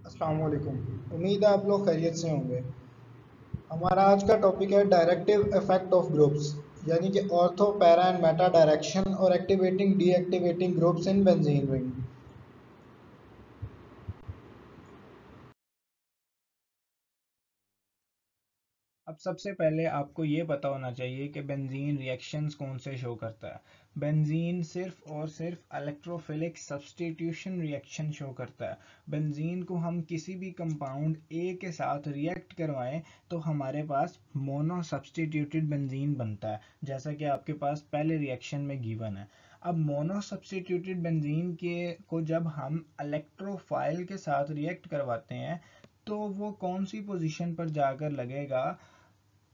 अस्सलाम वालेकुम। उम्मीद है आप लोग खैरियत से होंगे। हमारा आज का टॉपिक है डायरेक्टिव इफेक्ट ऑफ ग्रुप्स, यानी कि ortho para and meta direction और activating deactivating groups in benzene ring. अब सबसे पहले आपको ये पता होना चाहिए कि बेंजीन रिएक्शंस कौन से शो करता है। बेंजीन सिर्फ और सिर्फ इलेक्ट्रोफिलिक सब्स्टिट्यूशन रिएक्शन शो करता है। बेंजीन को हम किसी भी कंपाउंड ए के साथ रिएक्ट करवाएं तो हमारे पास मोनो सब्स्टिट्यूटेड बेंजीन बनता है, जैसा कि आपके पास पहले रिएक्शन में गिवन है। अब मोनो सब्स्टिट्यूटेड बेंजीन के को जब हम इलेक्ट्रोफाइल के साथ रिएक्ट करवाते हैं तो वो कौन सी पोजीशन पर जाकर लगेगा,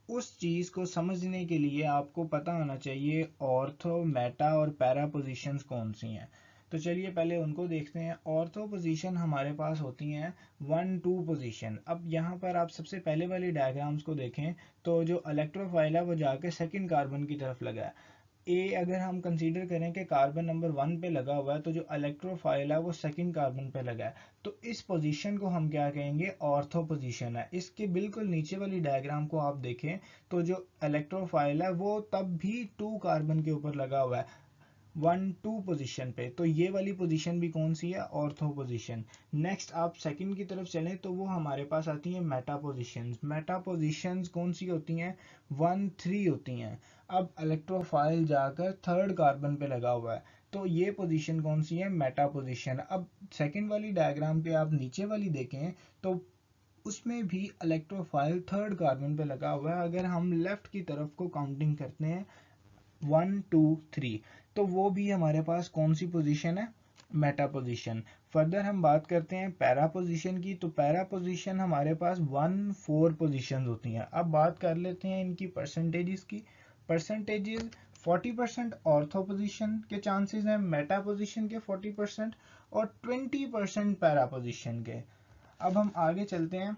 उस चीज को समझने के लिए आपको पता होना चाहिए ऑर्थो मेटा और पैरा पोजीशंस कौन सी हैं। तो चलिए पहले उनको देखते हैं। ऑर्थो पोजीशन हमारे पास होती हैं 1 2 पोजीशन। अब यहाँ पर आप सबसे पहले वाली डायग्राम्स को देखें तो जो इलेक्ट्रोफाइल है वो जाके सेकंड कार्बन की तरफ लगा है। ए अगर हम कंसीडर करें कि कार्बन नंबर 1 पे लगा हुआ है तो जो इलेक्ट्रोफाइल है वो सेकंड कार्बन पे लगा है। तो इस पोजीशन को हम क्या कहेंगे, ऑर्थो पोजीशन है। इसके बिल्कुल नीचे वाली डायग्राम को आप देखें तो जो इलेक्ट्रोफाइल है वो तब भी 2 कार्बन के ऊपर लगा हुआ है 1 2 पोजीशन पे। तो ये वाली पोजीशन भी कौन सी है, ऑर्थो पोजीशन। नेक्स्ट आप सेकंड की तरफ चलें तो वो हमारे पास आती है मेटा पोजीशंस। मेटा पोजीशंस कौन सी होती हैं, 1 3 होती हैं। अब इलेक्ट्रोफाइल जाकर थर्ड कार्बन पे लगा हुआ है तो ये पोजीशन कौन सी है, मेटा पोजीशन। अब सेकंड वाली डायग्राम पे आप नीचे वाली देखें तो उसमें भी इलेक्ट्रोफाइल थर्ड कार्बन पे लगा हुआ है। अगर हम लेफ्ट की तरफ को काउंटिंग करते हैं 1 2 3, तो वो भी हमारे पास कौन सी पोजीशन है, मेटा पोजीशन। फर्दर हम बात करते हैं पैरा पोजीशन की, तो पैरा पोजीशन हमारे पास 1 4 पोजीशन होती हैं। अब बात कर लेते हैं इनकी परसेंटेजेस की। परसेंटेजेस 40% ऑर्थो पोजीशन के चांसेस हैं, मेटा पोजीशन के 40% और 20% पैरा पोजीशन के। अब हम आगे चलते हैं।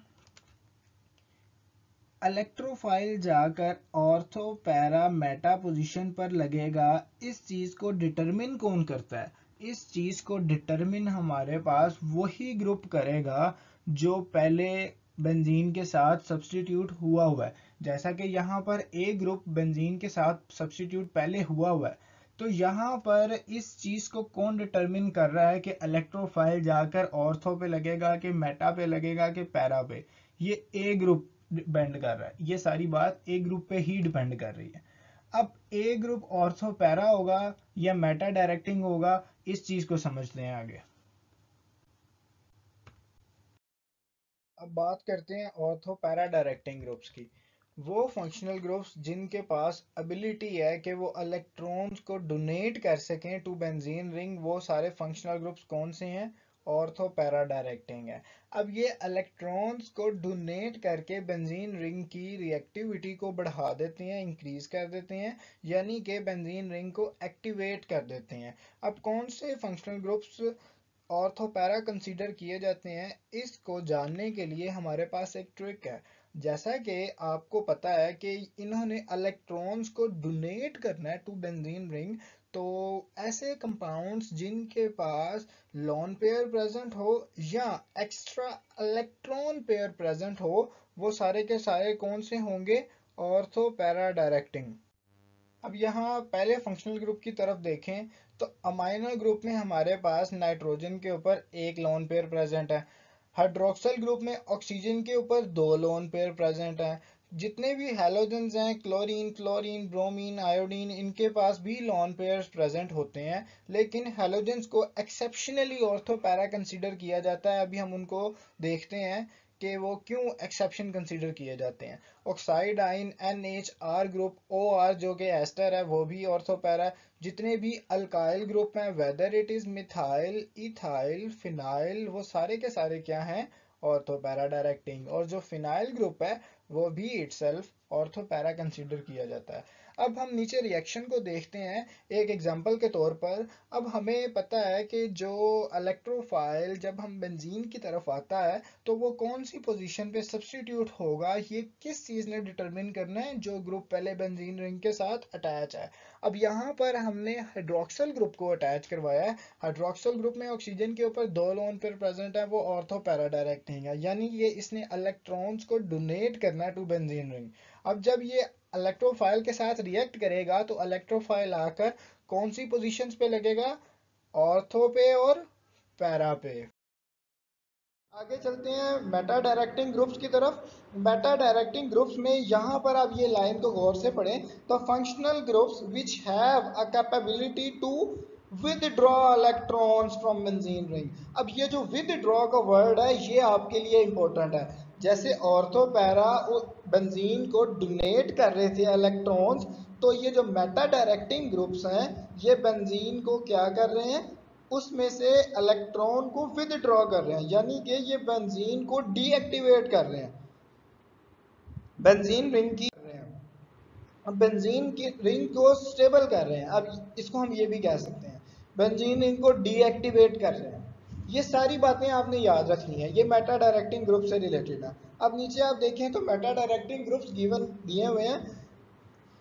इलेक्ट्रोफाइल जाकर ऑर्थो पैरा मेटा पोजीशन पर लगेगा, इस चीज को डिटरमिन कौन करता है, इस चीज को डिटरमिन हमारे पास वही ग्रुप करेगा जो पहले बेंजीन के साथ सब्स्टिट्यूट हुआ है। जैसा कि यहाँ पर ए ग्रुप बेंजीन के साथ सब्स्टिट्यूट पहले हुआ है, तो यहाँ पर इस चीज को कौन डिटरमिन कर रहा है कि इलेक्ट्रोफाइल जाकर ऑर्थो पे लगेगा कि मेटा पे लगेगा कि पैरा पे। ये ए ग्रुप डिपेंड कर रहा है, ये सारी बात ए ग्रुप पे ही डिपेंड कर रही है। अब ए ग्रुप ऑर्थो पैरा होगा या मेटा डायरेक्टिंग होगा, इस चीज को समझते हैं आगे। अब बात करते हैं ऑर्थो पैरा डायरेक्टिंग ग्रुप्स की। वो फंक्शनल ग्रुप्स जिनके पास एबिलिटी है कि वो इलेक्ट्रॉन्स को डोनेट कर सकें टू बेंजीन रिंग, वो सारे फंक्शनल ग्रुप्स कौन से हैं, ऑर्थो पैरा डायरेक्टिंग है। अब ये इलेक्ट्रॉन्स को डोनेट करके बेंजीन रिंग की रिएक्टिविटी को बढ़ा देते हैं, इंक्रीज कर देते हैं, यानी कि बेंजीन रिंग को एक्टिवेट कर देते हैं। अब कौन से फंक्शनल ग्रुप्स ऑर्थोपैरा कंसीडर किए जाते हैं, इसको जानने के लिए हमारे पास एक ट्रिक है। जैसा कि आपको पता है कि इन्होंने इलेक्ट्रॉन्स को डोनेट करना है टू बेंजीन रिंग, तो ऐसे कंपाउंड्स जिनके पास लोन पेयर प्रेजेंट हो या एक्स्ट्रा इलेक्ट्रॉन पेयर प्रेजेंट हो, वो सारे के सारे कौन से होंगे, ऑर्थो पैरा डायरेक्टिंग। अब यहाँ पहले फंक्शनल ग्रुप की तरफ देखें तो अमाइनो ग्रुप में हमारे पास नाइट्रोजन के ऊपर एक लोन पेयर प्रेजेंट है। हाइड्रोक्सल ग्रुप में ऑक्सीजन के ऊपर दो लोन पेयर प्रेजेंट हैं। जितने भी हैलोजेंस हैं, क्लोरीन क्लोरीन ब्रोमीन आयोडीन, इनके पास भी लोन पेयर्स प्रेजेंट होते हैं। लेकिन हैलोजेंस को एक्सेप्शनली ऑर्थो पैरा कंसीडर किया जाता है। अभी हम उनको देखते हैं कि वो क्यों एक्सेप्शन कंसीडर किए जाते हैं। ऑक्साइड आइन NHR ग्रुप OR जो कि एस्टर है वो भी ऑर्थोपैरा है। जितने भी अल्काइल ग्रुप हैं, whether it is methyl ethyl phenyl, वो सारे के सारे क्या हैं, ऑर्थोपैरा डायरेक्टिंग। और जो फिनाइल ग्रुप है वो भी इटसेल्फ ऑर्थोपैरा कंसीडर किया जाता है। अब हम नीचे रिएक्शन को देखते हैं एक एग्जांपल के तौर पर। अब हमें पता है कि जो इलेक्ट्रोफाइल जब हम बेंजीन की तरफ आता है तो वो कौन सी पोजीशन पे सब्स्टिट्यूट होगा, ये किस चीज़ ने डिटरमिन करना है, जो ग्रुप पहले बेंजीन रिंग के साथ अटैच है। अब यहाँ पर हमने हाइड्रोक्सिल ग्रुप को अटैच करवाया है। हाइड्रोक्सिल ग्रुप में ऑक्सीजन के ऊपर 2 लोन पेयर प्रेजेंट है, वो ऑर्थो पैरा डायरेक्टिंग है, यानी ये इसने इलेक्ट्रॉन्स को डोनेट करना है टू बेंजीन रिंग। अब जब ये इलेक्ट्रोफाइल के साथ रिएक्ट करेगा तो इलेक्ट्रोफाइल आकर कौन सी पोजीशंस पे लगेगा, ऑर्थो पे और पैरा पे। आगे चलते हैं मेटा डायरेक्टिंग ग्रुप्स की तरफ। मेटा डायरेक्टिंग ग्रुप्स में यहाँ पर आप ये लाइन को गौर से पढ़ें तो functional groups which have a capability to withdraw electrons from benzene ring. अब ये जो विदड्रॉ का वर्ड है ये आपके लिए इंपॉर्टेंट है। जैसे ऑर्थो पैरा बेंजीन को डोनेट कर रहे थे इलेक्ट्रॉन्स, तो ये जो मेटा डायरेक्टिंग ग्रुप्स हैं ये बेंजीन को क्या कर रहे हैं, उसमें से इलेक्ट्रॉन को विदड्रॉ कर रहे हैं, यानी कि ये बेंजीन को डीएक्टिवेट कर रहे हैं, बेंजीन रिंग की कर रहे हैं, अब बेंजीन की रिंग को स्टेबल कर रहे हैं। अब इसको हम ये भी कह सकते हैं बेंजीन रिंग को डीएक्टिवेट कर रहे हैं। ये सारी बातें आपने याद रखनी है, ये मेटा डायरेक्टिंग ग्रुप से रिलेटेड है। अब नीचे आप देखें तो मेटा डायरेक्टिंग ग्रुप्स गिवन दिए हुए हैं।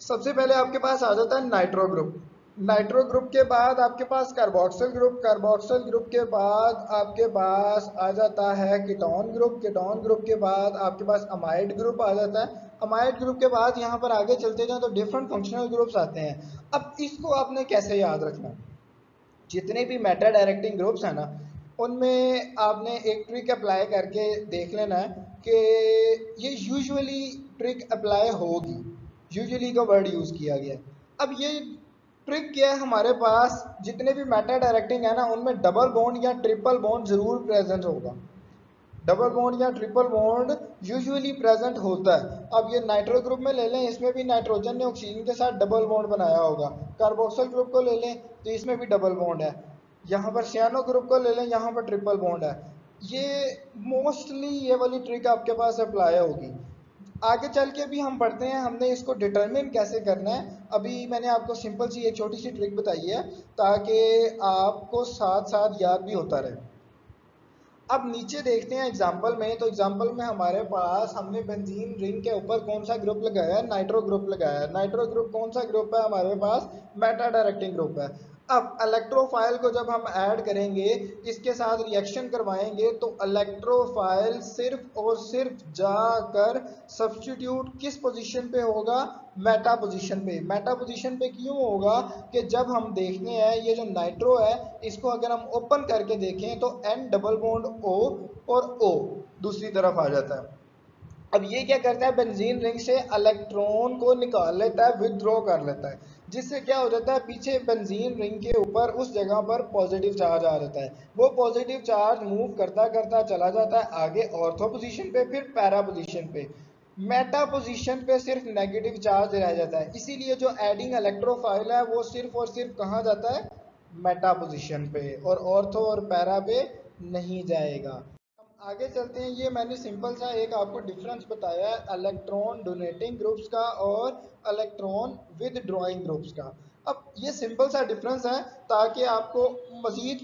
सबसे पहले आपके पास आ जाता है नाइट्रो ग्रुप। नाइट्रो ग्रुप के बाद आपके पास कार्बोक्सिल ग्रुप। कार्बोक्सिल ग्रुप के बाद आपके पास आ जाता है कीटोन ग्रुप। कीटोन ग्रुप के बाद आपके पास अमाइड ग्रुप आ जाता है। अमाइड ग्रुप के बाद यहाँ पर आगे चलते जाएं तो डिफरेंट फंक्शनल ग्रुप्स आते हैं। अब इसको आपने कैसे याद रखना, जितने भी मेटा डायरेक्टिंग ग्रुप्स हैं ना उनमें आपने एक ट्रिक अप्लाई करके देख लेना है कि ये यूजुअली ट्रिक अप्लाई होगी, यूजुअली का वर्ड यूज़ किया गया है। अब ये ट्रिक क्या है, हमारे पास जितने भी मेटा डायरेक्टिंग है ना उनमें डबल बॉन्ड या ट्रिपल बॉन्ड जरूर प्रेजेंट होगा। डबल बॉन्ड या ट्रिपल बॉन्ड यूजुअली प्रेजेंट होता है। अब ये नाइट्रो ग्रुप में ले लें, इसमें भी नाइट्रोजन ने ऑक्सीजन के साथ डबल बॉन्ड बनाया होगा। कार्बोक्सिल ग्रुप को ले लें तो इसमें भी डबल बॉन्ड है। यहाँ पर सियानो ग्रुप को ले लें, यहाँ पर ट्रिपल बॉन्ड है। ये मोस्टली ये वाली ट्रिक आपके पास अप्लाई होगी। आगे चल के भी हम पढ़ते हैं हमने इसको डिटरमिन कैसे करना है। अभी मैंने आपको सिंपल सी एक छोटी सी ट्रिक बताई है ताकि आपको साथ साथ याद भी होता रहे। अब नीचे देखते हैं एग्जाम्पल में, तो एग्जाम्पल में हमारे पास हमने बेंजीन रिंग के ऊपर कौन सा ग्रुप लगाया है, नाइट्रो ग्रुप लगाया है। नाइट्रो ग्रुप कौन सा ग्रुप है हमारे पास, मेटा डायरेक्टिंग ग्रुप है। अब इलेक्ट्रोफाइल को जब हम ऐड करेंगे, इसके साथ रिएक्शन करवाएंगे, तो इलेक्ट्रोफाइल सिर्फ और सिर्फ जाकर सब्स्टिट्यूट किस पोजीशन पे होगा, मेटा पोजीशन पे। मेटा पोजीशन पे क्यों होगा कि जब हम देखते हैं ये जो नाइट्रो है इसको अगर हम ओपन करके देखें तो N डबल बॉन्ड O और O दूसरी तरफ आ जाता है। अब ये क्या करता है, बेंजीन रिंग से इलेक्ट्रॉन को निकाल लेता है, विदड्रॉ कर लेता है, जिससे क्या हो जाता है पीछे बेंजीन रिंग के ऊपर उस जगह पर पॉजिटिव चार्ज आ जाता है। वो पॉजिटिव चार्ज मूव करता करता चला जाता है आगे ऑर्थो पोजीशन पे, फिर पैरा पोजीशन पे। मेटा पोजीशन पे सिर्फ नेगेटिव चार्ज रह जाता है, इसीलिए जो एडिंग इलेक्ट्रोफाइल है वो सिर्फ और सिर्फ कहाँ जाता है, मेटा पोजीशन पे, और ऑर्थो और पैरा पे नहीं जाएगा। आगे चलते हैं। ये मैंने सिंपल सा एक आपको डिफरेंस बताया है इलेक्ट्रॉन डोनेटिंग ग्रुप्स का और इलेक्ट्रॉन विद ड्रॉइंग ग्रुप्स का। अब ये सिंपल सा डिफरेंस है ताकि आपको मजीद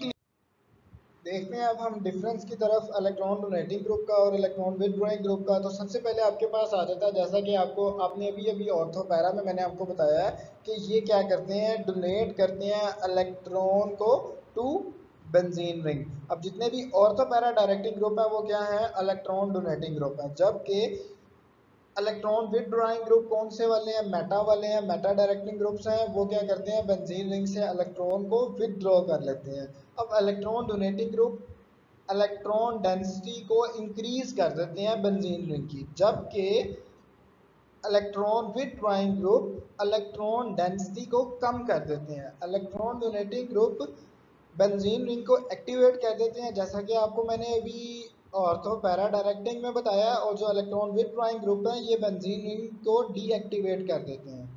देखते हैं। अब हम डिफरेंस की तरफ इलेक्ट्रॉन डोनेटिंग ग्रुप का और इलेक्ट्रॉन विद ड्रॉइंग ग्रुप का। तो सबसे पहले आपके पास आ जाता है, जैसा कि आपको आपने अभी अभी ऑर्थो पैरा में मैंने आपको बताया है कि ये क्या करते हैं, डोनेट करते हैं इलेक्ट्रॉन को टू बेंजीन रिंग। अब जितने भी ऑर्थो पैरा डायरेक्टिंग ग्रुप है वो क्या है, इलेक्ट्रॉन डोनेटिंग ग्रुप है। जबकि इलेक्ट्रॉन विद ड्रॉइंग ग्रुप कौन से वाले हैं, मेटा वाले हैं, मेटा डायरेक्टिंग ग्रुप्स हैं, वो क्या करते हैं बेंजीन रिंग से इलेक्ट्रॉन को विदड्रॉ कर लेते हैं। अब electron donating group electron density को इंक्रीज कर देते हैं बेंजीन रिंग की, जबकि electron with drawing group electron density को कम कर देते हैं। Electron donating group benzene ring को एक्टिवेट कर देते हैं, जैसा कि आपको मैंने अभी ऑर्थो पैरा डायरेक्टिंग में बताया, और जो इलेक्ट्रॉन विद ड्रॉइंग ग्रुप है ये बेंजीन रिंग को डीएक्टिवेट कर देते हैं।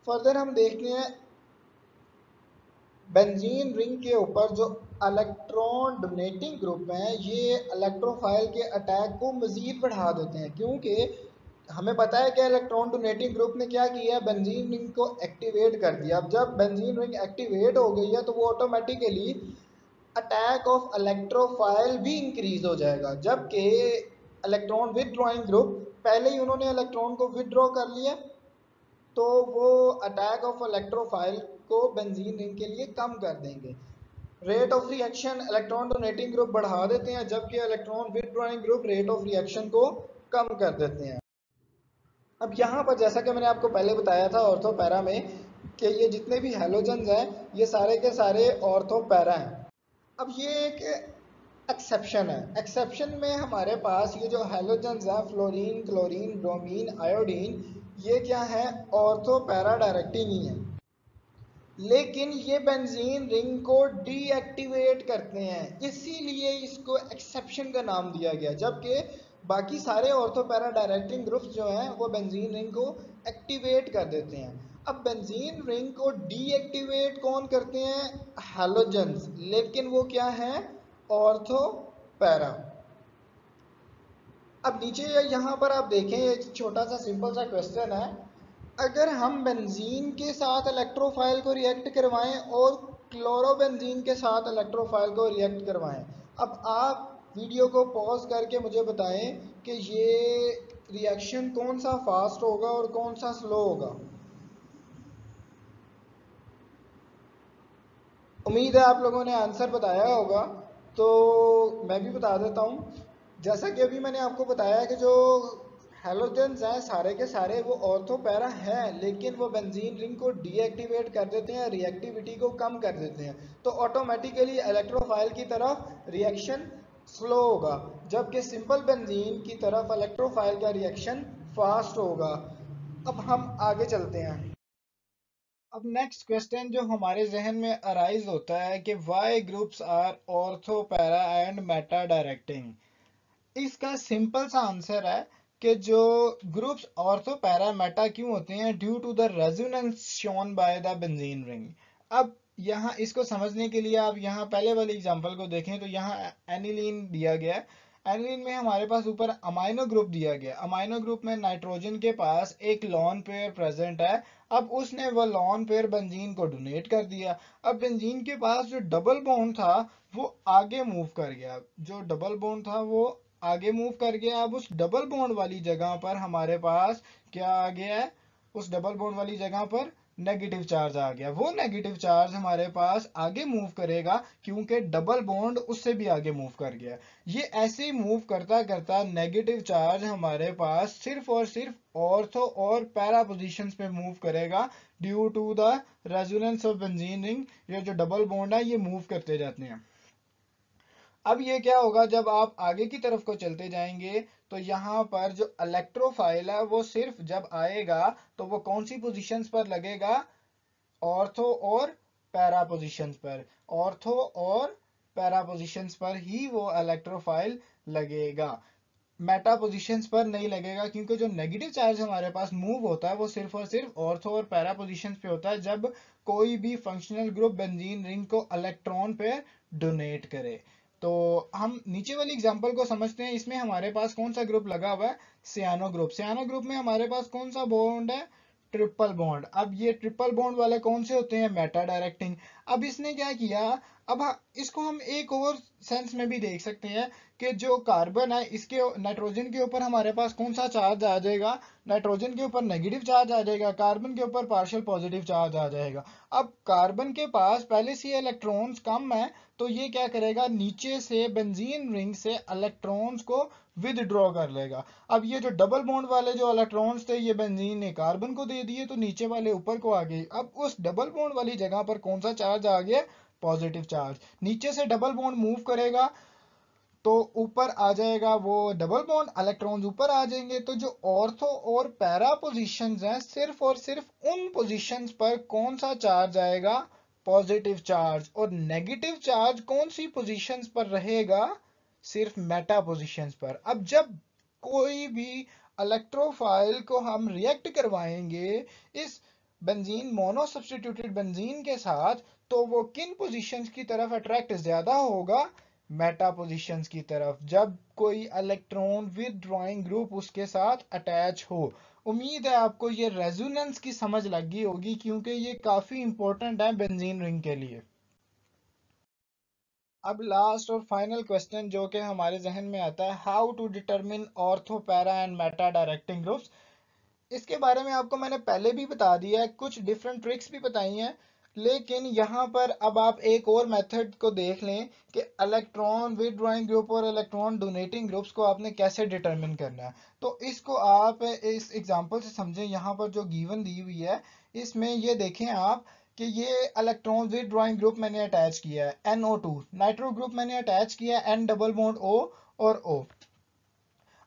फर्दर हम देखते हैं बेंजीन रिंग के ऊपर जो इलेक्ट्रॉन डोनेटिंग ग्रुप हैं ये इलेक्ट्रोफाइल के अटैक को मजीद बढ़ा देते हैं, क्योंकि हमें पता है कि इलेक्ट्रॉन डोनेटिंग ग्रुप ने क्या किया है, बेंजीन रिंग को एक्टिवेट कर दिया। अब जब बेंजीन रिंग एक्टिवेट हो गई है तो वो ऑटोमेटिकली अटैक ऑफ इलेक्ट्रोफाइल भी इंक्रीज हो जाएगा। जबकि इलेक्ट्रॉन विदड्रॉइंग ग्रुप पहले ही उन्होंने इलेक्ट्रॉन को विदड्रॉ कर लिया, तो वो अटैक ऑफ इलेक्ट्रोफाइल को बेंजीन रिंग के लिए कम कर देंगे। Rate of reaction electron donating group बढ़ा देते हैं, जबकि electron withdrawing group rate of reaction को कम कर देते हैं। अब यहाँ पर जैसा कि मैंने आपको पहले बताया था ऑर्थो पैरा में कि ये जितने भी हैलोजन्स हैं ये सारे के सारे ऑर्थो पैरा हैं। अब ये एक एक्सेप्शन है। एक्सेप्शन में हमारे पास ये जो हैलोजन्स हैं फ्लोरीन, क्लोरीन, ब्रोमीन, आयोडीन, ये क्या है, ऑर्थो पैरा डायरेक्टिंग ही है। लेकिन ये बेंजीन रिंग को डीएक्टिवेट करते हैं, इसीलिए इसको एक्सेप्शन का नाम दिया गया, जबकि बाकी सारे ऑर्थोपैरा डायरेक्टिंग ग्रुप्स जो हैं वो बेंजीन रिंग को एक्टिवेट कर देते हैं। अब बेंजीन रिंग को डीएक्टिवेट कौन करते हैं, हैलोजेंस, लेकिन वो क्या है, ऑर्थोपैरा। अब नीचे यहाँ पर आप देखें एक छोटा सा सिंपल सा क्वेश्चन है, अगर हम बेंजीन के साथ इलेक्ट्रोफाइल को रिएक्ट करवाएं और क्लोरोबेंजीन के साथ इलेक्ट्रोफाइल को रिएक्ट करवाएं, अब आप वीडियो को पॉज करके मुझे बताएं कि ये रिएक्शन कौन सा फास्ट होगा और कौन सा स्लो होगा। उम्मीद है आप लोगों ने आंसर बताया होगा, तो मैं भी बता देता हूँ। जैसा कि अभी मैंने आपको बताया कि जो हैलोजेंस हैं सारे के सारे वो ऑर्थोपैरा हैं, लेकिन वो बेंजीन रिंग को डीएक्टिवेट कर देते हैं, रिएक्टिविटी को कम कर देते हैं, तो ऑटोमेटिकली इलेक्ट्रोफाइल की तरफ रिएक्शन स्लो होगा, जबकि सिंपल बेंजीन की तरफ इलेक्ट्रोफाइल का रिएक्शन फास्ट होगा। अब हम आगे चलते हैं। अब नेक्स्ट क्वेश्चन जो हमारे जहन में अराइज होता है कि why groups are ortho para and meta directing. इसका सिंपल सा आंसर है कि जो ग्रुप्स ऑर्थो पैरा मेटा क्यों होते हैं, due to the resonance shown by the benzene ring. अब यहाँ इसको समझने के लिए आप यहाँ पहले वाली एग्जांपल को देखें तो यहाँ एनिलीन दिया गया है। एनिलीन में हमारे पास ऊपर अमाइनो ग्रुप दिया गया, अमाइनो ग्रुप में नाइट्रोजन के पास एक लॉन पेयर प्रेजेंट है। अब उसने वो लॉन पेयर बेंजीन को डोनेट कर दिया। अब बेंजीन के पास जो डबल बॉन्ड था वो आगे मूव कर गया, जो डबल बॉन्ड था वो आगे मूव कर गया। अब उस डबल बॉन्ड वाली जगह पर हमारे पास क्या आ गया है, उस डबल बॉन्ड वाली जगह पर नेगेटिव चार्ज आ गया। वो नेगेटिव चार्ज हमारे पास आगे मूव करेगा क्योंकि डबल बॉन्ड उससे भी आगे मूव कर गया। ये ऐसे ही मूव करता करता नेगेटिव चार्ज हमारे पास सिर्फ और सिर्फ ऑर्थो और पैरा पोजीशंस पे मूव करेगा, due to the resonance of benzene ring. ये जो डबल बॉन्ड है ये मूव करते जाते हैं। अब ये क्या होगा, जब आप आगे की तरफ को चलते जाएंगे तो यहाँ पर जो इलेक्ट्रोफाइल है वो सिर्फ जब आएगा तो वो कौन सी पोजीशंस पर लगेगा, ऑर्थो और पैरा पोजीशंस पर। ऑर्थो और पैरा पोजीशंस पर ही वो इलेक्ट्रोफाइल लगेगा, मेटा पोजीशंस पर नहीं लगेगा, क्योंकि जो नेगेटिव चार्ज हमारे पास मूव होता है वो सिर्फ और सिर्फ ऑर्थो और पैरा पोजीशंस पे होता है, जब कोई भी फंक्शनल ग्रुप बेंजीन रिंग को इलेक्ट्रॉन पे डोनेट करे। तो हम नीचे वाली एग्जांपल को समझते हैं। इसमें हमारे पास कौन सा ग्रुप लगा हुआ है, सियानो ग्रुप। सियानो ग्रुप में हमारे पास कौन सा बॉन्ड है, ट्रिपल बॉन्ड। अब ये ट्रिपल बॉन्ड वाले कौन से होते हैं, मेटा डायरेक्टिंग। अब इसने क्या किया, अब इसको हम एक और सेंस में भी देख सकते हैं कि जो कार्बन है इसके नाइट्रोजन के ऊपर हमारे पास कौन सा चार्ज आ जाएगा, नाइट्रोजन के ऊपर नेगेटिव चार्ज आ जाएगा, कार्बन के ऊपर पार्शियल पॉजिटिव चार्ज आ जाएगा। अब कार्बन के पास पहले से इलेक्ट्रॉन्स कम है, तो ये क्या करेगा, नीचे से बेंजीन रिंग से इलेक्ट्रॉन्स को विदड्रॉ कर लेगा। अब ये जो डबल बॉन्ड वाले जो इलेक्ट्रॉन्स थे ये बेंजीन ने कार्बन को दे दिए, तो नीचे वाले ऊपर को आ गए। अब उस डबल बॉन्ड वाली जगह पर कौन सा चार्ज आ गया, पॉजिटिव चार्ज। नीचे से डबल बॉन्ड मूव करेगा तो ऊपर आ जाएगा वो डबल बॉन्ड, इलेक्ट्रॉन्स ऊपर आ जाएंगे। तो जो ऑर्थो और पैरा पोजीशंस हैं सिर्फ और सिर्फ उन पोजीशंस पर कौन सा चार्ज आएगा, पॉजिटिव चार्ज। और नेगेटिव चार्ज कौन सी पोजीशंस पर रहेगा, सिर्फ मेटा पोजीशंस पर। अब जब कोई भी इलेक्ट्रोफाइल को हम रिएक्ट करवाएंगे इस बेंजीन मोनो सब्स्टिट्यूटेड बेंजीन के साथ, तो वो किन पोजीशंस की तरफ अट्रैक्ट ज्यादा होगा, मेटा पोजीशंस की तरफ, जब कोई इलेक्ट्रॉन विदड्रॉइंग ग्रुप उसके साथ अटैच हो। उम्मीद है आपको ये रेजोनेंस की समझ लग गई होगी, क्योंकि ये काफी इंपॉर्टेंट है बेंजीन रिंग के लिए। अब लास्ट और फाइनल क्वेश्चन जो कि हमारे जहन में आता है, how to determine ortho para and meta directing groups. इसके बारे में आपको मैंने पहले भी बता दिया है, कुछ डिफरेंट ट्रिक्स भी बताई हैं, लेकिन यहाँ पर अब आप एक और मेथड को देख लें कि इलेक्ट्रॉन विदड्रॉइंग ग्रुप और इलेक्ट्रॉन डोनेटिंग ग्रुप्स को आपने कैसे डिटरमिन करना है। तो इसको आप इस एग्जांपल से समझें। यहाँ पर जो गिवन दी हुई है इसमें ये देखें आप कि ये इलेक्ट्रॉन विदड्रॉइंग ग्रुप मैंने अटैच किया है NO2, नाइट्रो ग्रुप मैंने अटैच किया है N डबल बॉन्ड O और O।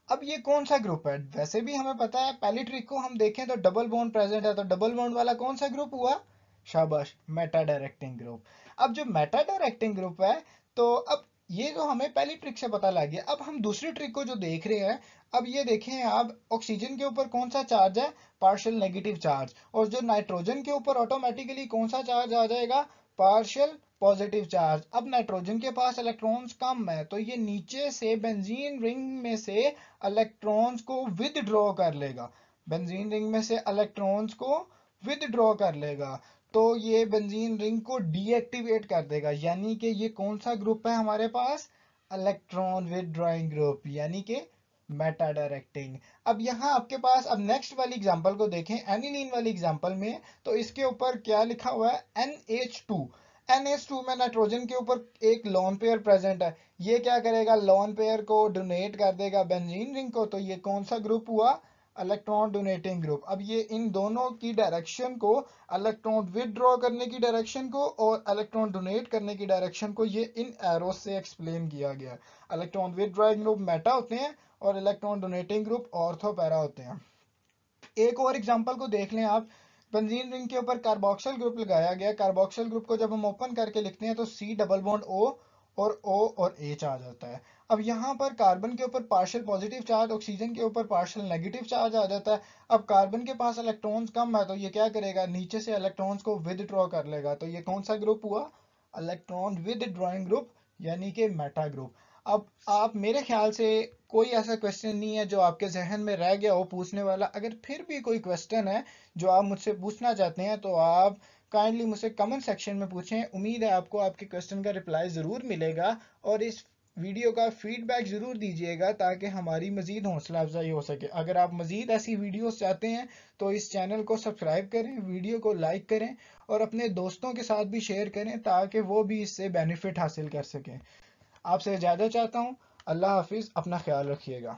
अब ये कौन सा ग्रुप है? वैसे भी हमें पता है, पहली ट्रिक को हम देखें तो डबल बॉन्ड प्रेजेंट है, तो डबल बॉन्ड वाला कौन सा ग्रुप हुआ? शाबाश, मेटा डायरेक्टिंग ग्रुप। अब जो मेटा डायरेक्टिंग ग्रुप है, तो अब ये जो हमें पहली ट्रिक से पता लग गया, अब हम दूसरी ट्रिक को जो देख रहे हैं, अब ये देखें आप, ऑक्सीजन के ऊपर कौन सा चार्ज है? Partial negative charge. और जो नाइट्रोजन के ऊपर ऑटोमेटिकली कौन सा चार्ज आ जाएगा? Partial positive charge. अब नाइट्रोजन के पास इलेक्ट्रॉन्स कम है, तो ये नीचे से बेंजीन रिंग में से इलेक्ट्रॉन्स को विदड्रॉ कर लेगा। बेंजीन रिंग में से इलेक्ट्रॉन्स को विदड्रॉ कर लेगा, तो ये बेंजीन रिंग को डीएक्टिवेट कर देगा। यानी कि ये कौन सा ग्रुप है हमारे पास? इलेक्ट्रॉन विदड्रॉइंग ग्रुप, यानी कि मेटा डायरेक्टिंग। अब यहाँ आपके पास, अब नेक्स्ट वाली एग्जांपल को देखें, एनिलीन वाली एग्जांपल में, तो इसके ऊपर क्या लिखा हुआ है? NH2। NH2 में नाइट्रोजन के ऊपर एक लोन पेयर प्रेजेंट है। ये क्या करेगा? लोन पेयर को डोनेट कर देगा बेंजीन रिंग को, तो ये कौन सा ग्रुप हुआ? Electron donating group. अब ये इन दोनों की डायरेक्शन को, इलेक्ट्रॉन विदड्रॉ करने की डायरेक्शन को और इलेक्ट्रॉन डोनेट करने की डायरेक्शन को, ये इन एरो से एक्सप्लेन किया गया। इलेक्ट्रॉन विदड्रॉइंग ग्रुप मेटा होते हैं और electron donating group ortho para होते हैं। एक और एग्जांपल को देख लें आप। बेंजीन रिंग के ऊपर कार्बोक्सिल ग्रुप लगाया गया। कार्बोक्सिल ग्रुप को जब हम ओपन करके लिखते हैं तो C डबल बॉन्ड O और O और H आ जाता है। अब यहाँ पर कार्बन के ऊपर पार्शियल पॉजिटिव चार्ज, ऑक्सीजन के ऊपर पार्शियल नेगेटिव चार्ज आ जाता है। अब कार्बन के पास इलेक्ट्रॉन्स कम है, तो ये क्या करेगा? नीचे से इलेक्ट्रॉन्स को विदड्रॉ कर लेगा, तो ये कौन सा ग्रुप हुआ? इलेक्ट्रॉन विदड्रॉइंग ग्रुप, यानी कि मेटा ग्रुप। अब आप, मेरे ख्याल से कोई ऐसा क्वेश्चन नहीं है जो आपके जहन में रह गया हो पूछने वाला। अगर फिर भी कोई क्वेश्चन है जो आप मुझसे पूछना चाहते हैं, तो आप काइंडली मुझसे कमेंट सेक्शन में पूछें। उम्मीद है आपको आपके क्वेश्चन का रिप्लाई ज़रूर मिलेगा, और इस वीडियो का फीडबैक ज़रूर दीजिएगा ताकि हमारी मज़ीद हौसला अफजाई हो सके। अगर आप मज़ीद ऐसी वीडियोस चाहते हैं तो इस चैनल को सब्सक्राइब करें, वीडियो को लाइक करें और अपने दोस्तों के साथ भी शेयर करें ताकि वो भी इससे बेनिफिट हासिल कर सकें। आपसे इजाज़त चाहता हूँ। अल्लाह हाफिज़, अपना ख्याल रखिएगा।